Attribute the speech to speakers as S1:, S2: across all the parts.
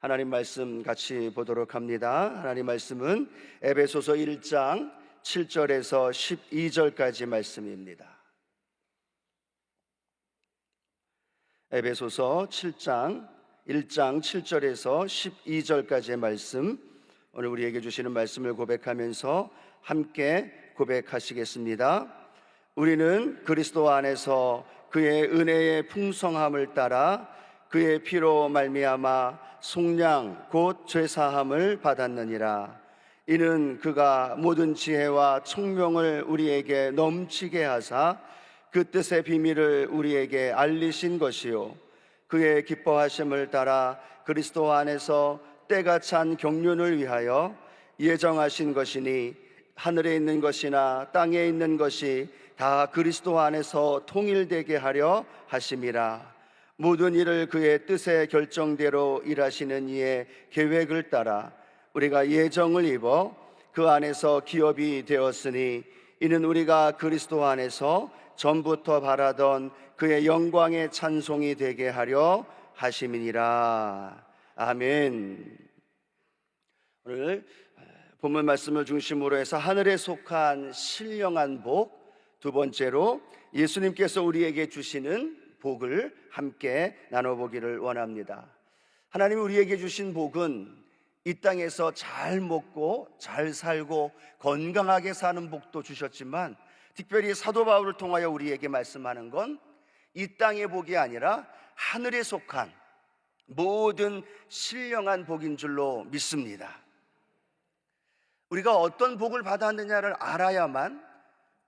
S1: 하나님 말씀 같이 보도록 합니다. 하나님 말씀은 에베소서 1장 7절에서 12절까지 말씀입니다. 에베소서 1장 7절에서 12절까지의 말씀, 오늘 우리에게 주시는 말씀을 고백하면서 함께 고백하시겠습니다. 우리는 그리스도 안에서 그의 은혜의 풍성함을 따라 그의 피로 말미암아 속량 곧 죄사함을 받았느니라. 이는 그가 모든 지혜와 총명을 우리에게 넘치게 하사 그 뜻의 비밀을 우리에게 알리신 것이요, 그의 기뻐하심을 따라 그리스도 안에서 때가 찬 경륜을 위하여 예정하신 것이니 하늘에 있는 것이나 땅에 있는 것이 다 그리스도 안에서 통일되게 하려 하심이라. 모든 일을 그의 뜻의 결정대로 일하시는 이의 계획을 따라 우리가 예정을 입어 그 안에서 기업이 되었으니, 이는 우리가 그리스도 안에서 전부터 바라던 그의 영광의 찬송이 되게 하려 하심이니라. 아멘. 오늘 본문 말씀을 중심으로 해서 하늘에 속한 신령한 복, 두 번째로 예수님께서 우리에게 주시는 복을 함께 나눠보기를 원합니다. 하나님이 우리에게 주신 복은 이 땅에서 잘 먹고 잘 살고 건강하게 사는 복도 주셨지만, 특별히 사도 바울을 통하여 우리에게 말씀하는 건 이 땅의 복이 아니라 하늘에 속한 모든 신령한 복인 줄로 믿습니다. 우리가 어떤 복을 받았느냐를 알아야만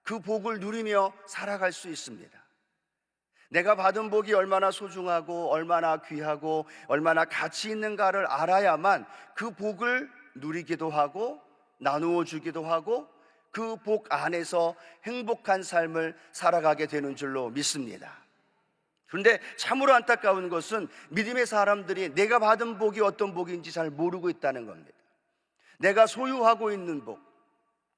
S1: 그 복을 누리며 살아갈 수 있습니다. 내가 받은 복이 얼마나 소중하고 얼마나 귀하고 얼마나 가치 있는가를 알아야만 그 복을 누리기도 하고 나누어 주기도 하고 그 복 안에서 행복한 삶을 살아가게 되는 줄로 믿습니다. 그런데 참으로 안타까운 것은 믿음의 사람들이 내가 받은 복이 어떤 복인지 잘 모르고 있다는 겁니다. 내가 소유하고 있는 복,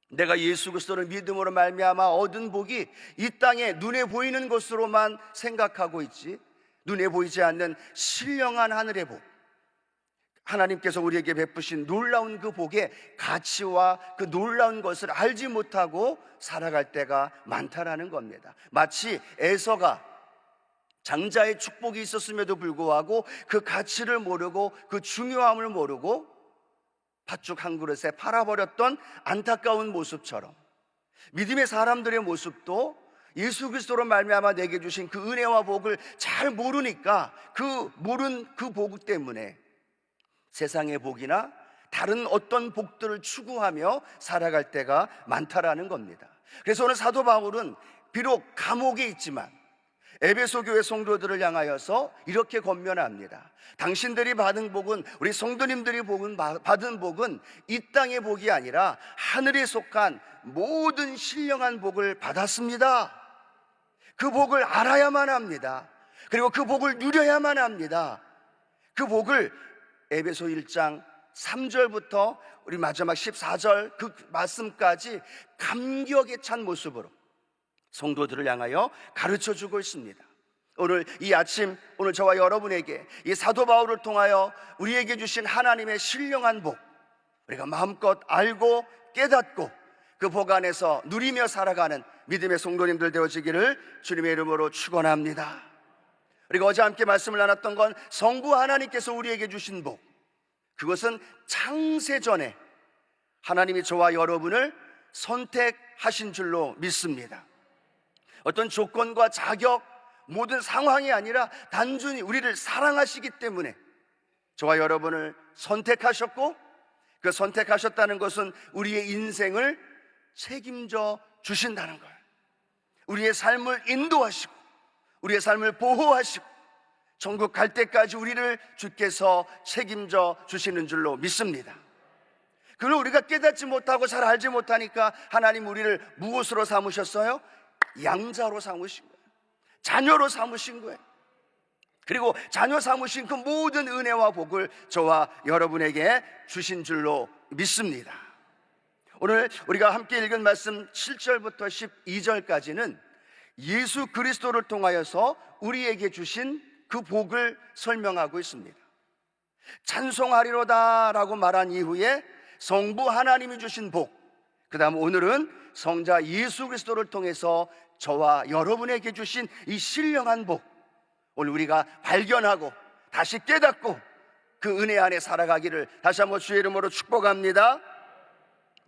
S1: 내가 예수 그리스도를 믿음으로 말미암아 얻은 복이 이 땅에 눈에 보이는 것으로만 생각하고 있지, 눈에 보이지 않는 신령한 하늘의 복, 하나님께서 우리에게 베푸신 놀라운 그 복의 가치와 그 놀라운 것을 알지 못하고 살아갈 때가 많다라는 겁니다. 마치 에서가 장자의 축복이 있었음에도 불구하고 그 가치를 모르고 그 중요함을 모르고 팥죽 한 그릇에 팔아버렸던 안타까운 모습처럼, 믿음의 사람들의 모습도 예수 그리스도로 말미암아 내게 주신 그 은혜와 복을 잘 모르니까 그 모른 그 복 때문에 세상의 복이나 다른 어떤 복들을 추구하며 살아갈 때가 많다라는 겁니다. 그래서 오늘 사도 바울은 비록 감옥에 있지만 에베소 교회 성도들을 향하여서 이렇게 권면합니다. 당신들이 받은 복은, 우리 성도님들이 받은 복은 이 땅의 복이 아니라 하늘에 속한 모든 신령한 복을 받았습니다. 그 복을 알아야만 합니다. 그리고 그 복을 누려야만 합니다. 그 복을 에베소 1장 3절부터 우리 마지막 14절 그 말씀까지 감격에 찬 모습으로 성도들을 향하여 가르쳐주고 있습니다. 오늘 이 아침, 오늘 저와 여러분에게 이 사도 바울을 통하여 우리에게 주신 하나님의 신령한 복, 우리가 마음껏 알고 깨닫고 그 복 안에서 누리며 살아가는 믿음의 성도님들 되어지기를 주님의 이름으로 축원합니다. 우리가 어제 함께 말씀을 나눴던 건 성부 하나님께서 우리에게 주신 복, 그것은 창세전에 하나님이 저와 여러분을 선택하신 줄로 믿습니다. 어떤 조건과 자격, 모든 상황이 아니라 단순히 우리를 사랑하시기 때문에 저와 여러분을 선택하셨고, 그 선택하셨다는 것은 우리의 인생을 책임져 주신다는 거예요. 우리의 삶을 인도하시고 우리의 삶을 보호하시고 천국 갈 때까지 우리를 주께서 책임져 주시는 줄로 믿습니다. 그걸 우리가 깨닫지 못하고 잘 알지 못하니까 하나님 우리를 무엇으로 삼으셨어요? 양자로 삼으신 거예요. 자녀로 삼으신 거예요. 그리고 자녀 삼으신 그 모든 은혜와 복을 저와 여러분에게 주신 줄로 믿습니다. 오늘 우리가 함께 읽은 말씀 7절부터 12절까지는 예수 그리스도를 통하여서 우리에게 주신 그 복을 설명하고 있습니다. 찬송하리로다 라고 말한 이후에 성부 하나님이 주신 복, 그 다음 오늘은 성자 예수 그리스도를 통해서 저와 여러분에게 주신 이 신령한 복, 오늘 우리가 발견하고 다시 깨닫고 그 은혜 안에 살아가기를 다시 한번 주의 이름으로 축복합니다.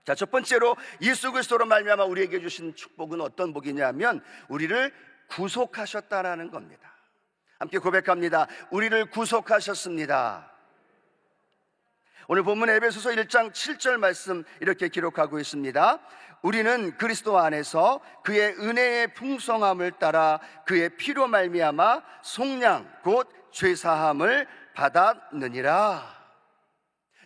S1: 자, 첫 번째로 예수 그리스도로 말미암아 우리에게 주신 축복은 어떤 복이냐면 우리를 구속하셨다라는 겁니다. 함께 고백합니다. 우리를 구속하셨습니다. 오늘 본문 에베소서 1장 7절 말씀 이렇게 기록하고 있습니다. 우리는 그리스도 안에서 그의 은혜의 풍성함을 따라 그의 피로 말미암아 속량 곧 죄사함을 받았느니라.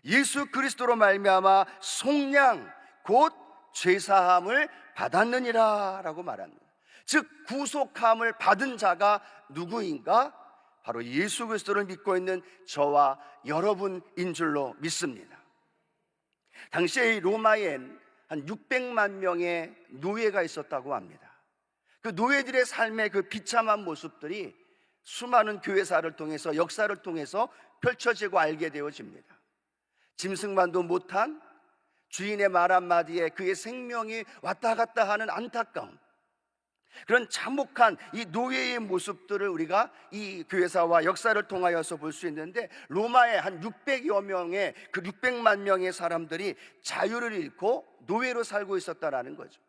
S1: 예수 그리스도로 말미암아 속량 곧 죄사함을 받았느니라 라고 말합니다. 즉 구속함을 받은 자가 누구인가? 바로 예수 그리스도를 믿고 있는 저와 여러분인 줄로 믿습니다. 당시에 로마엔 한 600만 명의 노예가 있었다고 합니다. 그 노예들의 삶의 그 비참한 모습들이 수많은 교회사를 통해서, 역사를 통해서 펼쳐지고 알게 되어집니다. 짐승만도 못한 주인의 말 한마디에 그의 생명이 왔다 갔다 하는 안타까움, 그런 참혹한 이 노예의 모습들을 우리가 이 교회사와 역사를 통하여서 볼 수 있는데, 로마의 한 600여 명의 그 600만 명의 사람들이 자유를 잃고 노예로 살고 있었다라는 거죠.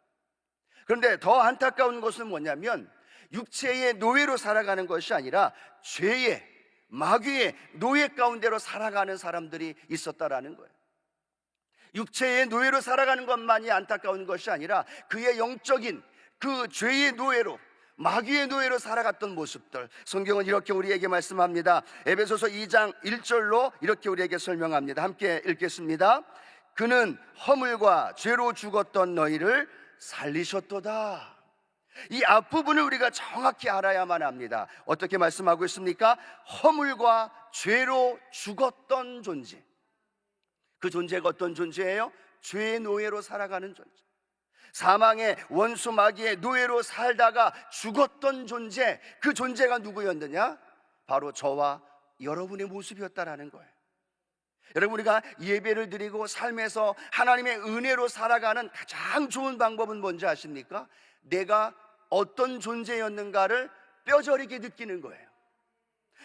S1: 그런데 더 안타까운 것은 뭐냐면 육체의 노예로 살아가는 것이 아니라 죄의, 마귀의 노예 가운데로 살아가는 사람들이 있었다라는 거예요. 육체의 노예로 살아가는 것만이 안타까운 것이 아니라 그의 영적인 그 죄의 노예로, 마귀의 노예로 살아갔던 모습들, 성경은 이렇게 우리에게 말씀합니다. 에베소서 2장 1절로 이렇게 우리에게 설명합니다. 함께 읽겠습니다. 그는 허물과 죄로 죽었던 너희를 살리셨도다. 이 앞부분을 우리가 정확히 알아야만 합니다. 어떻게 말씀하고 있습니까? 허물과 죄로 죽었던 존재, 그 존재가 어떤 존재예요? 죄의 노예로 살아가는 존재, 사망의 원수 마귀의 노예로 살다가 죽었던 존재, 그 존재가 누구였느냐? 바로 저와 여러분의 모습이었다라는 거예요. 여러분, 우리가 예배를 드리고 삶에서 하나님의 은혜로 살아가는 가장 좋은 방법은 뭔지 아십니까? 내가 어떤 존재였는가를 뼈저리게 느끼는 거예요.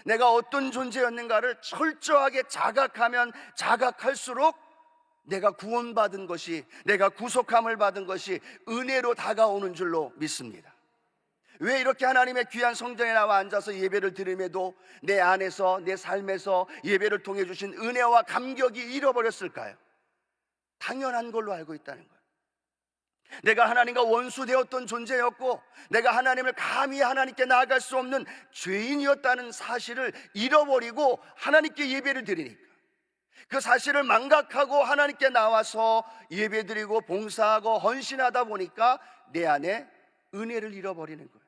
S1: 내가 어떤 존재였는가를 철저하게 자각하면 자각할수록 내가 구원받은 것이, 내가 구속함을 받은 것이 은혜로 다가오는 줄로 믿습니다. 왜 이렇게 하나님의 귀한 성전에 나와 앉아서 예배를 드림에도 내 안에서, 내 삶에서 예배를 통해 주신 은혜와 감격이 잃어버렸을까요? 당연한 걸로 알고 있다는 거예요. 내가 하나님과 원수되었던 존재였고, 내가 하나님을 감히 하나님께 나아갈 수 없는 죄인이었다는 사실을 잃어버리고 하나님께 예배를 드리니까, 그 사실을 망각하고 하나님께 나와서 예배드리고 봉사하고 헌신하다 보니까 내 안에 은혜를 잃어버리는 거예요.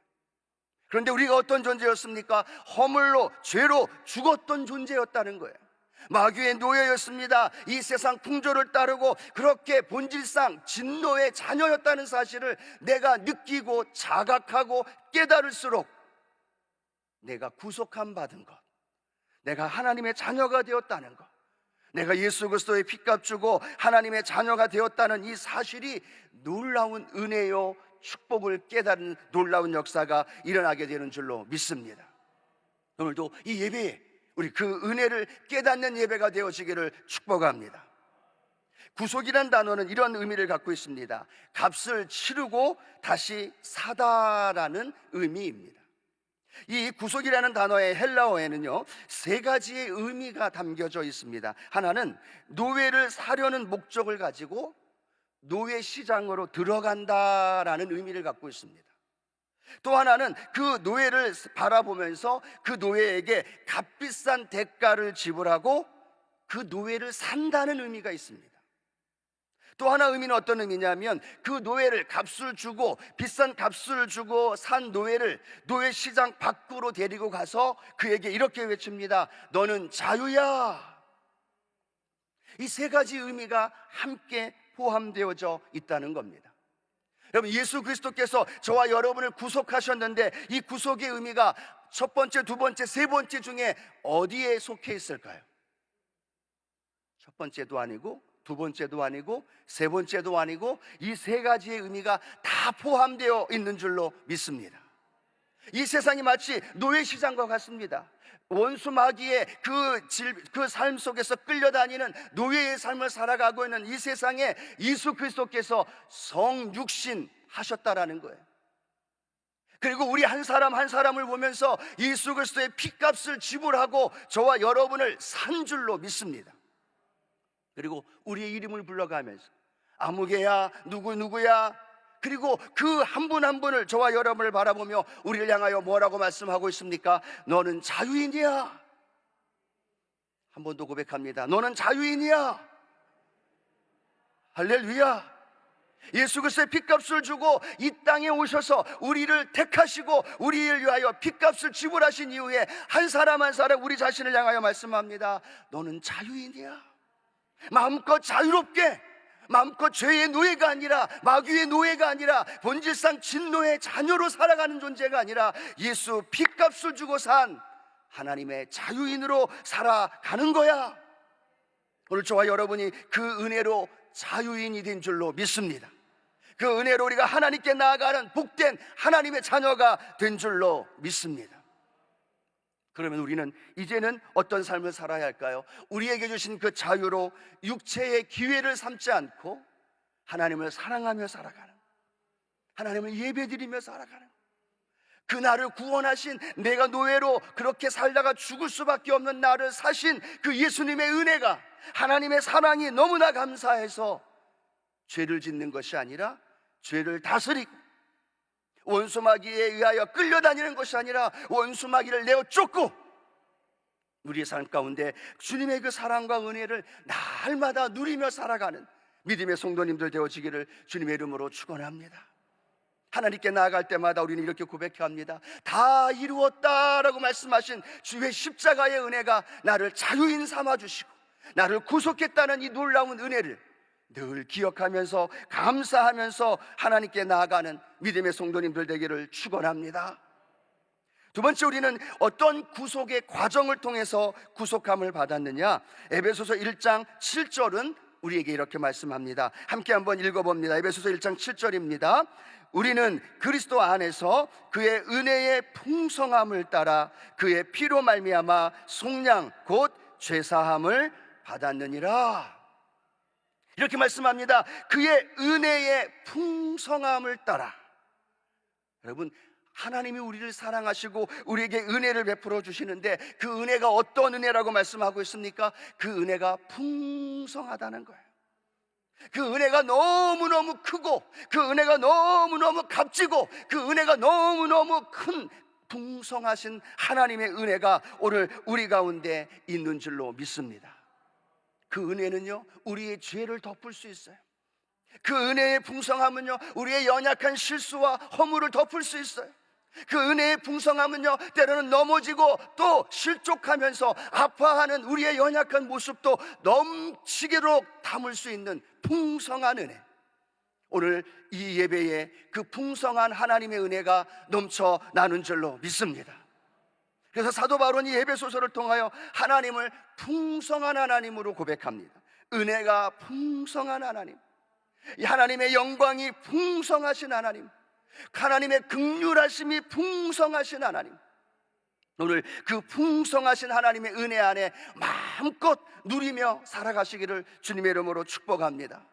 S1: 그런데 우리가 어떤 존재였습니까? 허물로, 죄로 죽었던 존재였다는 거예요. 마귀의 노예였습니다. 이 세상 풍조를 따르고 그렇게 본질상 진노의 자녀였다는 사실을 내가 느끼고 자각하고 깨달을수록 내가 구속함 받은 것, 내가 하나님의 자녀가 되었다는 것, 내가 예수 그리스도의 피값 주고 하나님의 자녀가 되었다는 이 사실이 놀라운 은혜요 축복을 깨달은 놀라운 역사가 일어나게 되는 줄로 믿습니다. 오늘도 이 예배에 우리 그 은혜를 깨닫는 예배가 되어지기를 축복합니다. 구속이란 단어는 이런 의미를 갖고 있습니다. 값을 치르고 다시 사다라는 의미입니다. 이 구속이라는 단어의 헬라어에는요, 세 가지의 의미가 담겨져 있습니다. 하나는 노예를 사려는 목적을 가지고 노예 시장으로 들어간다라는 의미를 갖고 있습니다. 또 하나는 그 노예를 바라보면서 그 노예에게 값비싼 대가를 지불하고 그 노예를 산다는 의미가 있습니다. 또 하나 의미는 어떤 의미냐면 그 노예를 값을 주고, 비싼 값을 주고 산 노예를 노예 시장 밖으로 데리고 가서 그에게 이렇게 외칩니다. 너는 자유야. 이 세 가지 의미가 함께 포함되어져 있다는 겁니다. 여러분, 예수 그리스도께서 저와 여러분을 구속하셨는데 이 구속의 의미가 첫 번째, 두 번째, 세 번째 중에 어디에 속해 있을까요? 첫 번째도 아니고 두 번째도 아니고 세 번째도 아니고 이 세 가지의 의미가 다 포함되어 있는 줄로 믿습니다. 이 세상이 마치 노예시장과 같습니다. 원수 마귀의 그 삶 속에서 끌려다니는 노예의 삶을 살아가고 있는 이 세상에 예수 그리스도께서 성육신 하셨다라는 거예요. 그리고 우리 한 사람 한 사람을 보면서 예수 그리스도의 피값을 지불하고 저와 여러분을 산 줄로 믿습니다. 그리고 우리의 이름을 불러가면서 아무개야 누구누구야, 그리고 그 한 분 한 분을 저와 여러분을 바라보며 우리를 향하여 뭐라고 말씀하고 있습니까? 너는 자유인이야. 한 번 더 고백합니다. 너는 자유인이야. 할렐루야. 예수 그리스도의 핏값을 주고 이 땅에 오셔서 우리를 택하시고 우리를 위하여 핏값을 지불하신 이후에 한 사람 한 사람 우리 자신을 향하여 말씀합니다. 너는 자유인이야. 마음껏 자유롭게, 마음껏 죄의 노예가 아니라, 마귀의 노예가 아니라, 본질상 진노의 자녀로 살아가는 존재가 아니라 예수 핏값을 주고 산 하나님의 자유인으로 살아가는 거야. 오늘 저와 여러분이 그 은혜로 자유인이 된 줄로 믿습니다. 그 은혜로 우리가 하나님께 나아가는 복된 하나님의 자녀가 된 줄로 믿습니다. 그러면 우리는 이제는 어떤 삶을 살아야 할까요? 우리에게 주신 그 자유로 육체의 기회를 삼지 않고 하나님을 사랑하며 살아가는, 하나님을 예배드리며 살아가는, 그 나를 구원하신, 내가 노예로 그렇게 살다가 죽을 수밖에 없는 나를 사신 그 예수님의 은혜가, 하나님의 사랑이 너무나 감사해서 죄를 짓는 것이 아니라 죄를 다스리고 원수 마귀에 의하여 끌려다니는 것이 아니라 원수 마귀를 내어 쫓고 우리의 삶 가운데 주님의 그 사랑과 은혜를 날마다 누리며 살아가는 믿음의 성도님들 되어지기를 주님의 이름으로 축원합니다. 하나님께 나아갈 때마다 우리는 이렇게 고백합니다. 다 이루었다라고 말씀하신 주의 십자가의 은혜가 나를 자유인 삼아주시고 나를 구속했다는 이 놀라운 은혜를 늘 기억하면서 감사하면서 하나님께 나아가는 믿음의 성도님들 되기를 축원합니다. 두 번째, 우리는 어떤 구속의 과정을 통해서 구속함을 받았느냐? 에베소서 1장 7절은 우리에게 이렇게 말씀합니다. 함께 한번 읽어봅니다. 에베소서 1장 7절입니다. 우리는 그리스도 안에서 그의 은혜의 풍성함을 따라 그의 피로 말미암아 속량 곧 죄사함을 받았느니라. 이렇게 말씀합니다. 그의 은혜의 풍성함을 따라. 여러분, 하나님이 우리를 사랑하시고 우리에게 은혜를 베풀어 주시는데 그 은혜가 어떤 은혜라고 말씀하고 있습니까? 그 은혜가 풍성하다는 거예요. 그 은혜가 너무너무 크고 그 은혜가 너무너무 값지고 그 은혜가 너무너무 큰 풍성하신 하나님의 은혜가 오늘 우리 가운데 있는 줄로 믿습니다. 그 은혜는요, 우리의 죄를 덮을 수 있어요. 그 은혜의 풍성함은요, 우리의 연약한 실수와 허물을 덮을 수 있어요. 그 은혜의 풍성함은요, 때로는 넘어지고 또 실족하면서 아파하는 우리의 연약한 모습도 넘치도록 담을 수 있는 풍성한 은혜. 오늘 이 예배에 그 풍성한 하나님의 은혜가 넘쳐 나는 줄로 믿습니다. 그래서 사도 바울은 이 에베소서를 통하여 하나님을 풍성한 하나님으로 고백합니다. 은혜가 풍성한 하나님, 이 하나님의 영광이 풍성하신 하나님, 하나님의 긍휼하심이 풍성하신 하나님, 오늘 그 풍성하신 하나님의 은혜 안에 마음껏 누리며 살아가시기를 주님의 이름으로 축복합니다.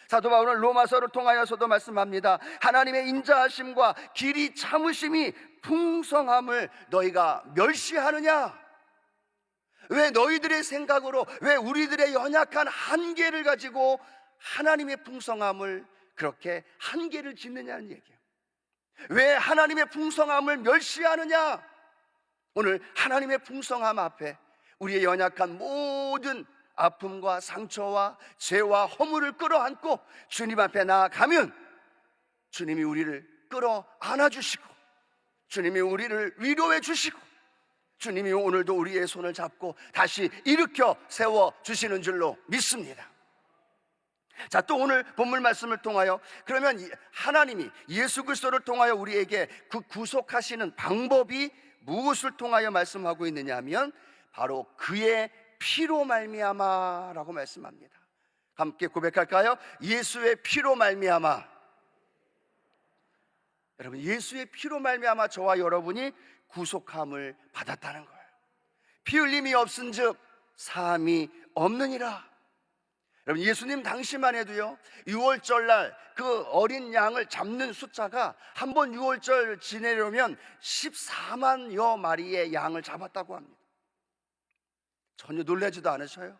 S1: 사도 바울은 로마서를 통하여서도 말씀합니다. 하나님의 인자하심과 길이 참으심이 풍성함을 너희가 멸시하느냐? 왜 너희들의 생각으로, 왜 우리들의 연약한 한계를 가지고 하나님의 풍성함을 그렇게 한계를 짓느냐는 얘기예요. 왜 하나님의 풍성함을 멸시하느냐? 오늘 하나님의 풍성함 앞에 우리의 연약한 모든 아픔과 상처와 죄와 허물을 끌어안고 주님 앞에 나아가면 주님이 우리를 끌어안아 주시고 주님이 우리를 위로해 주시고 주님이 오늘도 우리의 손을 잡고 다시 일으켜 세워 주시는 줄로 믿습니다. 자, 또 오늘 본문 말씀을 통하여 그러면 하나님이 예수 그리스도를 통하여 우리에게 그 구속하시는 방법이 무엇을 통하여 말씀하고 있느냐 하면 바로 그의 피로 말미암아라고 말씀합니다. 함께 고백할까요? 예수의 피로 말미암아. 여러분, 예수의 피로 말미암아 저와 여러분이 구속함을 받았다는 거예요. 피 흘림이 없은즉 사함이 없느니라. 여러분, 예수님 당시만 해도요, 유월절날 그 어린 양을 잡는 숫자가 한 번 유월절 지내려면 14만여 마리의 양을 잡았다고 합니다. 전혀 놀라지도 않으셔요?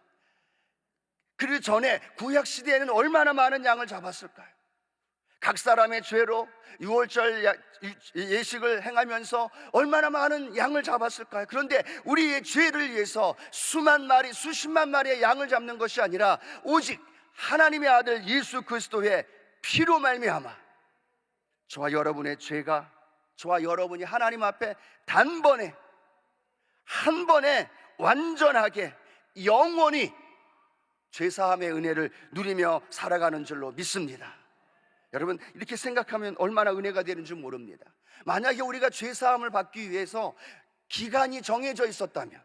S1: 그 전에 구약시대에는 얼마나 많은 양을 잡았을까요? 각 사람의 죄로 유월절 예식을 행하면서 얼마나 많은 양을 잡았을까요? 그런데 우리의 죄를 위해서 수만 마리, 수십만 마리의 양을 잡는 것이 아니라 오직 하나님의 아들 예수 그리스도의 피로 말미암아 저와 여러분의 죄가, 저와 여러분이 하나님 앞에 단번에, 한 번에 완전하게 영원히 죄사함의 은혜를 누리며 살아가는 줄로 믿습니다. 여러분, 이렇게 생각하면 얼마나 은혜가 되는지 모릅니다. 만약에 우리가 죄사함을 받기 위해서 기간이 정해져 있었다면,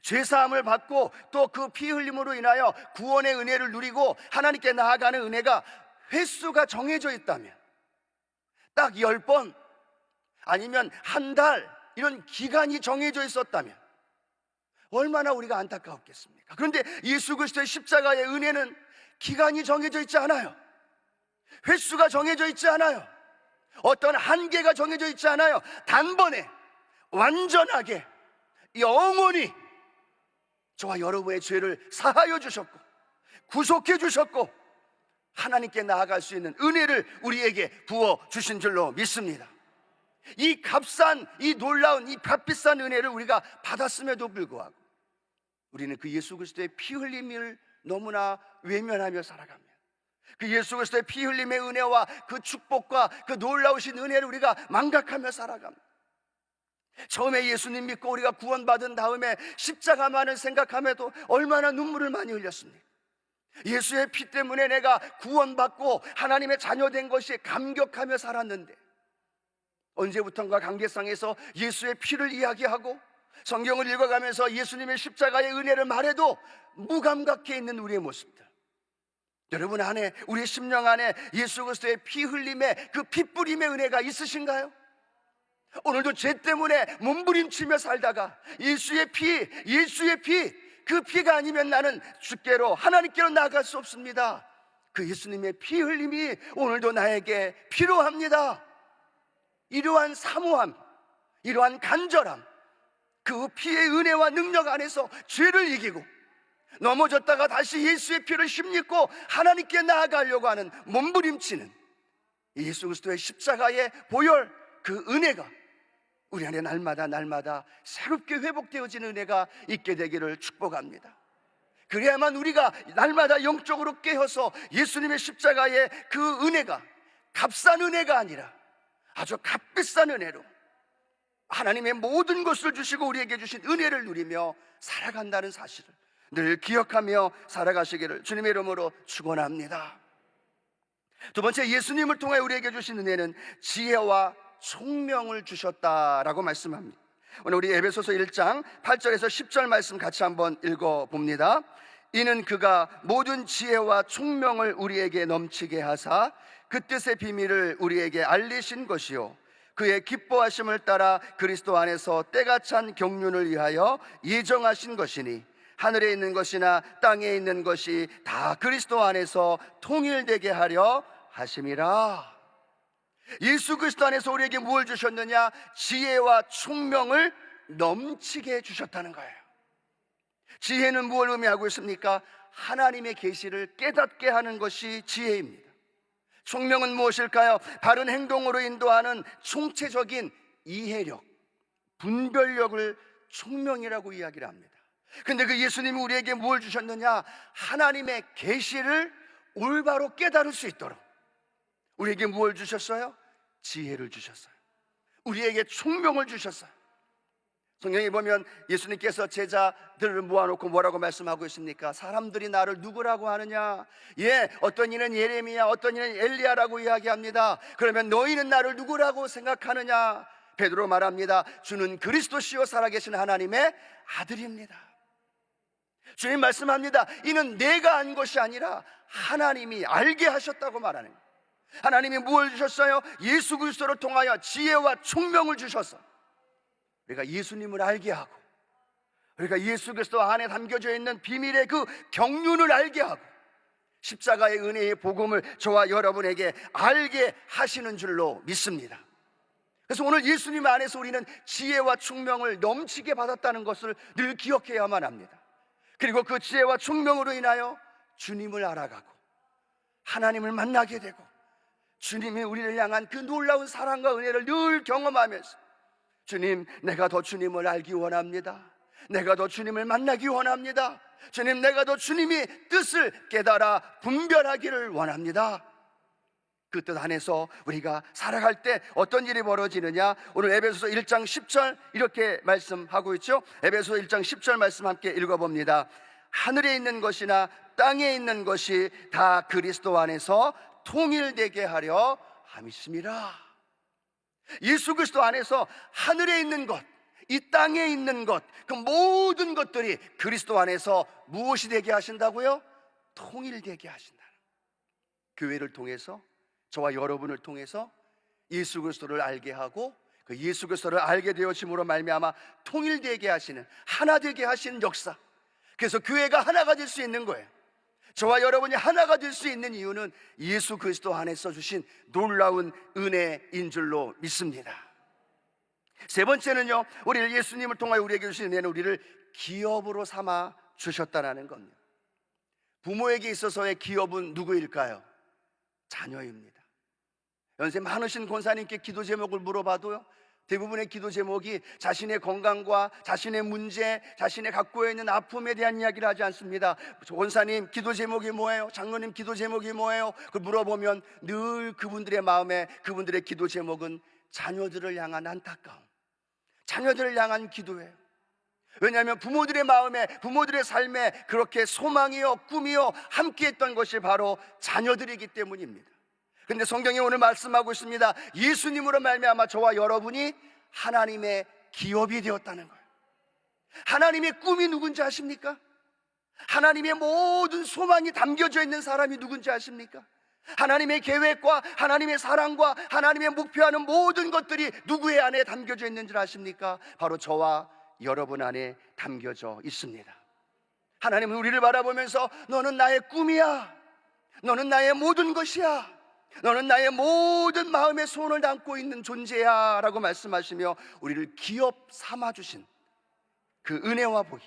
S1: 죄사함을 받고 또 그 피 흘림으로 인하여 구원의 은혜를 누리고 하나님께 나아가는 은혜가 횟수가 정해져 있다면, 딱 10번 아니면 한 달 이런 기간이 정해져 있었다면 얼마나 우리가 안타까웠겠습니까? 그런데 예수 그리스도의 십자가의 은혜는 기간이 정해져 있지 않아요. 횟수가 정해져 있지 않아요. 어떤 한계가 정해져 있지 않아요. 단번에 완전하게 영원히 저와 여러분의 죄를 사하여 주셨고 구속해 주셨고 하나님께 나아갈 수 있는 은혜를 우리에게 부어 주신 줄로 믿습니다. 이 값싼, 이 놀라운, 이 값비싼 은혜를 우리가 받았음에도 불구하고 우리는 그 예수 그리스도의 피 흘림을 너무나 외면하며 살아갑니다. 그 예수 그리스도의 피 흘림의 은혜와 그 축복과 그 놀라우신 은혜를 우리가 망각하며 살아갑니다. 처음에 예수님 믿고 우리가 구원받은 다음에 십자가만을 생각함에도 얼마나 눈물을 많이 흘렸습니까? 예수의 피 때문에 내가 구원받고 하나님의 자녀된 것이 감격하며 살았는데 언제부턴가 강대상에서 예수의 피를 이야기하고 성경을 읽어가면서 예수님의 십자가의 은혜를 말해도 무감각해 있는 우리의 모습들, 여러분 안에, 우리의 심령 안에 예수 그리스도의 피 흘림의 그 핏부림의 은혜가 있으신가요? 오늘도 죄 때문에 몸부림치며 살다가 예수의 피, 그 피가 아니면 나는 주께로, 하나님께로 나아갈 수 없습니다. 그 예수님의 피 흘림이 오늘도 나에게 필요합니다. 이러한 사모함, 이러한 간절함, 그 피의 은혜와 능력 안에서 죄를 이기고 넘어졌다가 다시 예수의 피를 힘입고 하나님께 나아가려고 하는 몸부림치는 예수 그리스도의 십자가의 보혈, 그 은혜가 우리 안에 날마다 새롭게 회복되어지는 은혜가 있게 되기를 축복합니다. 그래야만 우리가 날마다 영적으로 깨어서 예수님의 십자가의 그 은혜가 값싼 은혜가 아니라 아주 값비싼 은혜로 하나님의 모든 것을 주시고 우리에게 주신 은혜를 누리며 살아간다는 사실을 늘 기억하며 살아가시기를 주님의 이름으로 축원합니다. 두 번째, 예수님을 통해 우리에게 주신 은혜는 지혜와 총명을 주셨다라고 말씀합니다. 오늘 우리 에베소서 1장 8절에서 10절 말씀 같이 한번 읽어봅니다. 이는 그가 모든 지혜와 총명을 우리에게 넘치게 하사 그 뜻의 비밀을 우리에게 알리신 것이요 그의 기뻐하심을 따라 그리스도 안에서 때가 찬 경륜을 위하여 예정하신 것이니 하늘에 있는 것이나 땅에 있는 것이 다 그리스도 안에서 통일되게 하려 하심이라. 예수 그리스도 안에서 우리에게 무엇을 주셨느냐? 지혜와 총명을 넘치게 주셨다는 거예요. 지혜는 무엇을 의미하고 있습니까? 하나님의 계시를 깨닫게 하는 것이 지혜입니다. 총명은 무엇일까요? 바른 행동으로 인도하는 총체적인 이해력, 분별력을 총명이라고 이야기를 합니다. 근데 그 예수님이 우리에게 무엇을 주셨느냐? 하나님의 계시를 올바로 깨달을 수 있도록 우리에게 무엇을 주셨어요? 지혜를 주셨어요. 우리에게 총명을 주셨어요. 성경에 보면 예수님께서 제자들을 모아놓고 뭐라고 말씀하고 있습니까? 사람들이 나를 누구라고 하느냐? 어떤 이는 예레미야, 어떤 이는 엘리야라고 이야기합니다. 그러면 너희는 나를 누구라고 생각하느냐? 베드로 말합니다. 주는 그리스도시요 살아계신 하나님의 아들입니다. 주님 말씀합니다. 이는 내가 한 것이 아니라 하나님이 알게 하셨다고 말하는 거예요. 하나님이 무엇을 주셨어요? 예수 그리스도를 통하여 지혜와 총명을 주셔서 우리가 예수님을 알게 하고, 우리가 예수 그리스도 안에 담겨져 있는 비밀의 그 경륜을 알게 하고, 십자가의 은혜의 복음을 저와 여러분에게 알게 하시는 줄로 믿습니다. 그래서 오늘 예수님 안에서 우리는 지혜와 총명을 넘치게 받았다는 것을 늘 기억해야만 합니다. 그리고 그 지혜와 총명으로 인하여 주님을 알아가고 하나님을 만나게 되고, 주님이 우리를 향한 그 놀라운 사랑과 은혜를 늘 경험하면서, 주님, 내가 더 주님을 알기 원합니다. 내가 더 주님을 만나기 원합니다. 주님, 내가 더 주님의 뜻을 깨달아 분별하기를 원합니다. 그 뜻 안에서 우리가 살아갈 때 어떤 일이 벌어지느냐, 오늘 에베소서 1장 10절 이렇게 말씀하고 있죠. 에베소서 1장 10절 말씀 함께 읽어봅니다. 하늘에 있는 것이나 땅에 있는 것이 다 그리스도 안에서 통일되게 하려 함이심이라. 예수 그리스도 안에서 하늘에 있는 것, 이 땅에 있는 것, 그 모든 것들이 그리스도 안에서 무엇이 되게 하신다고요? 통일되게 하신다. 교회를 통해서, 저와 여러분을 통해서 예수 그리스도를 알게 하고, 그 예수 그리스도를 알게 되어짐으로 말미암아 통일되게 하시는, 하나 되게 하시는 역사. 그래서 교회가 하나가 될 수 있는 거예요. 저와 여러분이 하나가 될 수 있는 이유는 예수 그리스도 안에서 주신 놀라운 은혜인 줄로 믿습니다. 세 번째는요, 우리를 예수님을 통하여 우리에게 주신 은혜는 우리를 기업으로 삼아 주셨다는 겁니다. 부모에게 있어서의 기업은 누구일까요? 자녀입니다. 연세 많으신 권사님께 기도 제목을 물어봐도요, 대부분의 기도 제목이 자신의 건강과 자신의 문제, 자신의 갖고 있는 아픔에 대한 이야기를 하지 않습니다. 권사님 기도 제목이 뭐예요? 장로님 기도 제목이 뭐예요? 그걸 물어보면 늘 그분들의 마음에, 그분들의 기도 제목은 자녀들을 향한 안타까움, 자녀들을 향한 기도예요. 왜냐하면 부모들의 마음에, 부모들의 삶에 그렇게 소망이요, 꿈이요 함께했던 것이 바로 자녀들이기 때문입니다. 그런데 성경이 오늘 말씀하고 있습니다. 예수님으로 말미암아 저와 여러분이 하나님의 기업이 되었다는 거예요. 하나님의 꿈이 누군지 아십니까? 하나님의 모든 소망이 담겨져 있는 사람이 누군지 아십니까? 하나님의 계획과 하나님의 사랑과 하나님의 목표하는 모든 것들이 누구의 안에 담겨져 있는 줄 아십니까? 바로 저와 여러분 안에 담겨져 있습니다. 하나님은 우리를 바라보면서 너는 나의 꿈이야, 너는 나의 모든 것이야, 너는 나의 모든 마음의 소원을 담고 있는 존재야 라고 말씀하시며 우리를 기업 삼아주신 그 은혜와 복이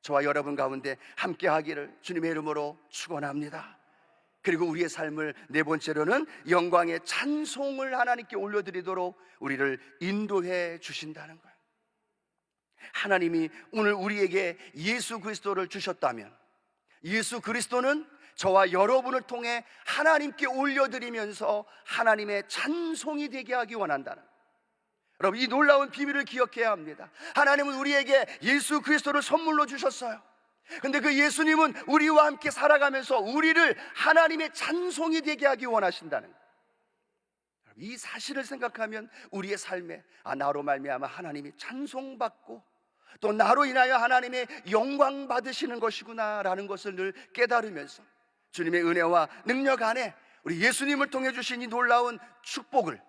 S1: 저와 여러분 가운데 함께 하기를 주님의 이름으로 축원합니다. 그리고 우리의 삶을 네 번째로는 영광의 찬송을 하나님께 올려드리도록 우리를 인도해 주신다는 거예요. 하나님이 오늘 우리에게 예수 그리스도를 주셨다면, 예수 그리스도는 저와 여러분을 통해 하나님께 올려드리면서 하나님의 찬송이 되게 하기 원한다는, 여러분 이 놀라운 비밀을 기억해야 합니다. 하나님은 우리에게 예수 그리스도를 선물로 주셨어요. 근데 그 예수님은 우리와 함께 살아가면서 우리를 하나님의 찬송이 되게 하기 원하신다는 거예요. 이 사실을 생각하면 우리의 삶에 나로 말미암아 하나님이 찬송받고 또 나로 인하여 하나님의 영광 받으시는 것이구나 라는 것을 늘 깨달으면서 주님의 은혜와 능력 안에 우리 예수님을 통해 주신 이 놀라운 축복을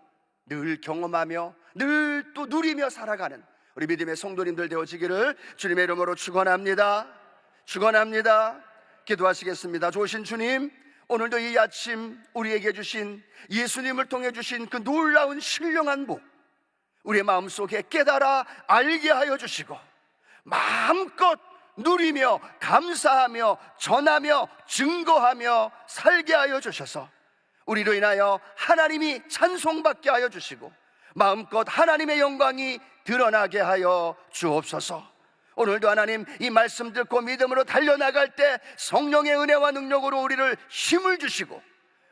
S1: 늘 경험하며 늘 또 누리며 살아가는 우리 믿음의 성도님들 되어지기를 주님의 이름으로 축원합니다. 축원합니다. 기도하시겠습니다. 좋으신 주님, 오늘도 이 아침 우리에게 주신 예수님을 통해 주신 그 놀라운 신령한 복 우리의 마음속에 깨달아 알게 하여 주시고 마음껏 누리며 감사하며 전하며 증거하며 살게 하여 주셔서 우리로 인하여 하나님이 찬송받게 하여 주시고 마음껏 하나님의 영광이 드러나게 하여 주옵소서. 오늘도 하나님 이 말씀 듣고 믿음으로 달려나갈 때 성령의 은혜와 능력으로 우리를 힘을 주시고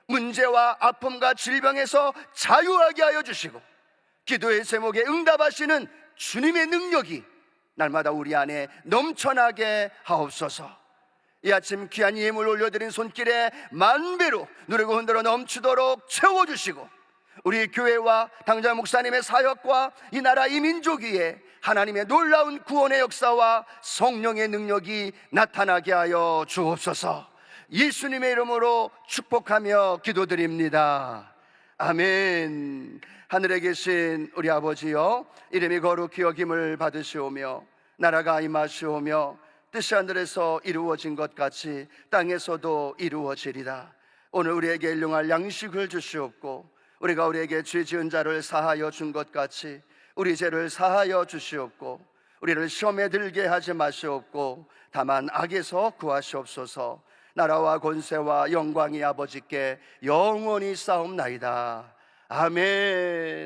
S1: 문제와 아픔과 질병에서 자유하게 하여 주시고 기도의 제목에 응답하시는 주님의 능력이 날마다 우리 안에 넘쳐나게 하옵소서. 이 아침 귀한 예물 올려드린 손길에 만배로 누르고 흔들어 넘치도록 채워주시고 우리 교회와 당장 목사님의 사역과 이 나라 이 민족 위에 하나님의 놀라운 구원의 역사와 성령의 능력이 나타나게 하여 주옵소서. 예수님의 이름으로 축복하며 기도드립니다. 아멘. 하늘에 계신 우리 아버지여, 이름이 거룩히 여김을 받으시오며 나라가 임하시오며 뜻이 하늘에서 이루어진 것 같이 땅에서도 이루어지리라. 오늘 우리에게 일용할 양식을 주시옵고 우리가 우리에게 죄 지은 자를 사하여 준 것 같이 우리 죄를 사하여 주시옵고 우리를 시험에 들게 하지 마시옵고 다만 악에서 구하시옵소서. 나라와 권세와 영광이 아버지께 영원히 쌓옵나이다. 아멘.